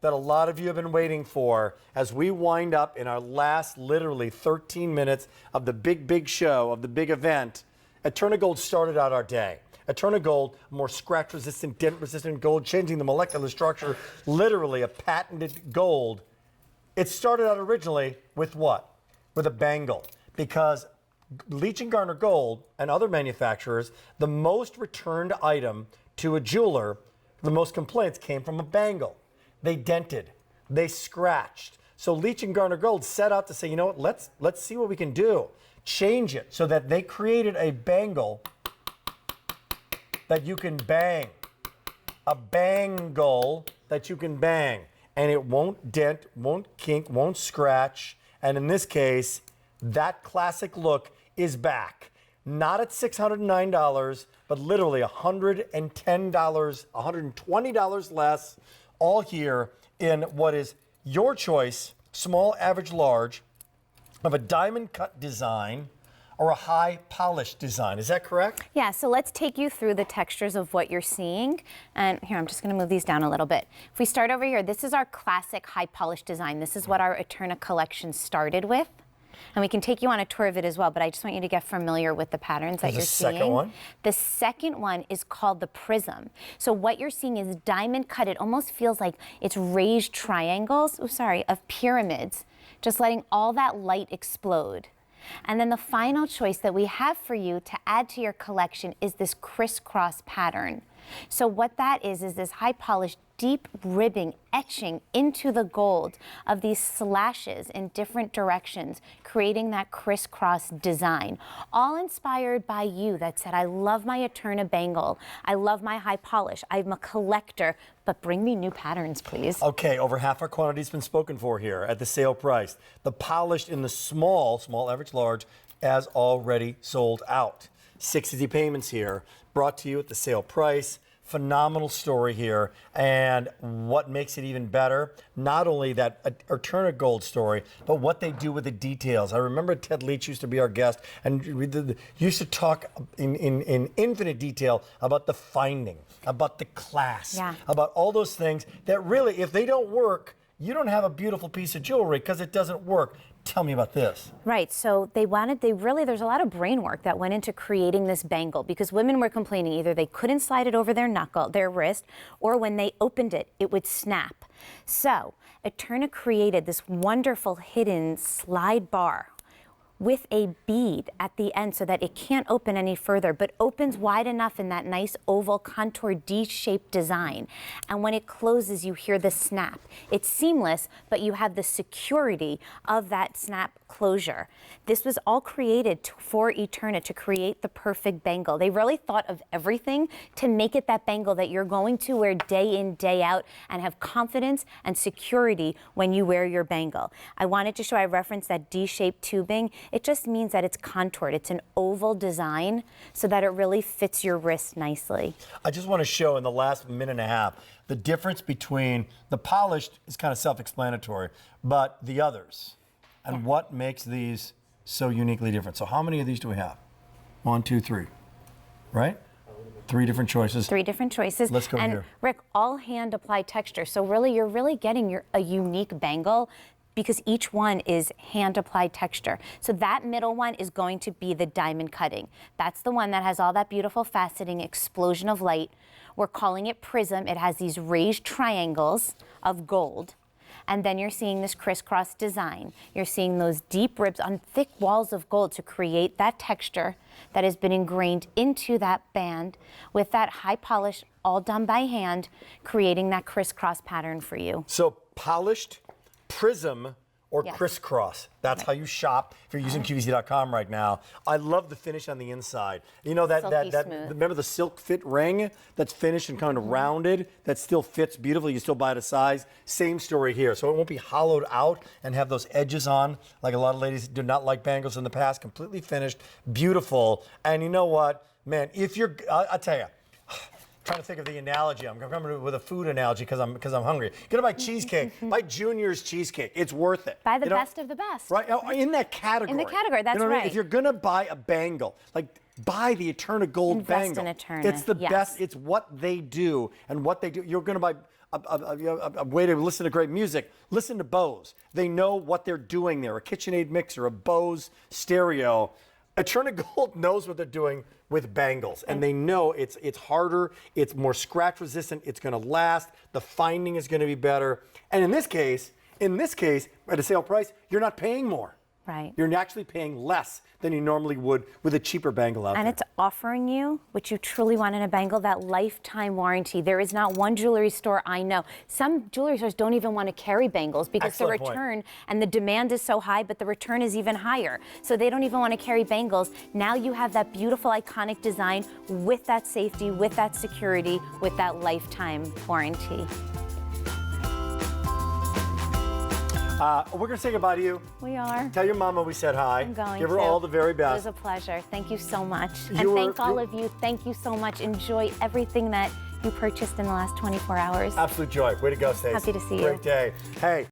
that a lot of you have been waiting for as we wind up in our last literally 13 minutes of the big show, of the big event. EternaGold started out our day. EternaGold, more scratch-resistant, dent-resistant gold, changing the molecular structure, literally a patented gold. It started out originally with what? With a bangle, because Leach & Garner Gold and other manufacturers, the most returned item to a jeweler, the most complaints came from a bangle. They dented, they scratched. So Leach & Garner Gold set out to say, you know what, let's see what we can do. Change it so that they created a bangle that you can bang. A bangle that you can bang. And it won't dent, won't kink, won't scratch. And in this case, that classic look is back. Not at $609, but literally $110, $120 less, all here in what is your choice, small, average, large, of a diamond cut design or a high polished design. Is that correct? Yeah, so let's take you through the textures of what you're seeing. And here, I'm just gonna move these down a little bit. If we start over here, this is our classic high polished design. This is what our Eterna collection started with. And we can take you on a tour of it as well, but I just want you to get familiar with the patterns that you're seeing. The second one? The second one is called the prism. So what you're seeing is diamond cut. It almost feels like it's raised triangles, of pyramids, just letting all that light explode. And then the final choice that we have for you to add to your collection is this crisscross pattern. So what that is this high polished, deep ribbing, etching into the gold of these slashes in different directions, creating that crisscross design. All inspired by you that said, I love my Eterna bangle, I love my high polish, I'm a collector, but bring me new patterns, please. Okay, over half our quantity's been spoken for here at the sale price. The polished in the small, average, large, as already sold out. 6 easy payments here, brought to you at the sale price. Phenomenal story here, and what makes it even better, not only that EternaGold story, but what they do with the details. I remember Ted Leach used to be our guest, and used to talk in infinite detail about the finding, about the class, about all those things that really, if they don't work, you don't have a beautiful piece of jewelry because it doesn't work. Tell me about this. Right, so there's a lot of brain work that went into creating this bangle because women were complaining either they couldn't slide it over their wrist, or when they opened it, it would snap. So Eterna created this wonderful hidden slide bar with a bead at the end so that it can't open any further, but opens wide enough in that nice oval contour D-shaped design. And when it closes, you hear the snap. It's seamless, but you have the security of that snap closure. This was all created for Eterna to create the perfect bangle. They really thought of everything to make it that bangle that you're going to wear day in, day out, and have confidence and security when you wear your bangle. I wanted to show, I referenced that D-shaped tubing. It just means that it's contoured. It's an oval design so that it really fits your wrist nicely. I just want to show in the last minute and a half the difference between the polished is kind of self-explanatory, but the others and what makes these so uniquely different. So how many of these do we have? 1, 2, 3, right? 3 different choices. 3 different choices. Let's go and here. Rick, all hand applied texture. So really, you're really getting a unique bangle because each one is hand-applied texture. So that middle one is going to be the diamond cutting. That's the one that has all that beautiful faceting explosion of light. We're calling it prism. It has these raised triangles of gold. And then you're seeing this crisscross design. You're seeing those deep ribs on thick walls of gold to create that texture that has been ingrained into that band with that high polish, all done by hand, creating that crisscross pattern for you. So polished, prism, or crisscross. That's how you shop if you're using QVC.com right now. I love the finish on the inside. You know that remember the silk fit ring that's finished and kind of rounded that still fits beautifully. You still buy it a size. Same story here. So it won't be hollowed out and have those edges on like a lot of ladies did not like bangles in the past. Completely finished, beautiful. And you know what, man? If you're, I'll tell you. Trying to think of the analogy. I'm coming with a food analogy because I'm hungry. Gonna buy cheesecake. Buy Junior's cheesecake. It's worth it. Buy the best of the best. Right in that category. In the category, that's right. I mean? right. If you're gonna buy a bangle, like buy the EternaGold bangle. Invest in Eterna. It's the best. It's what they do and what they do. You're gonna buy a way to listen to great music, listen to Bose. They know what they're doing there. A KitchenAid mixer, a Bose stereo. EternaGold knows what they're doing with bangles, and they know it's harder, it's more scratch resistant, it's going to last, the finding is going to be better. And in this case, at a sale price, you're not paying more. Right. You're actually paying less than you normally would with a cheaper bangle out there. And it's offering you what you truly want in a bangle, that lifetime warranty. There is not one jewelry store I know. Some jewelry stores don't even want to carry bangles because Excellent the return point. and the demand is so high, but the return is even higher. So they don't even want to carry bangles. Now you have that beautiful, iconic design with that safety, with that security, with that lifetime warranty. We're going to say goodbye to you. We are. Tell your mama we said hi. I'm going Give her to. all the very It best. was a pleasure. Thank you so much. You And were- thank all you- of you. Thank you so much. Enjoy everything that you purchased in the last 24 hours. Absolute joy. Way to go, Stacey. Happy to see you. Great day. Hey.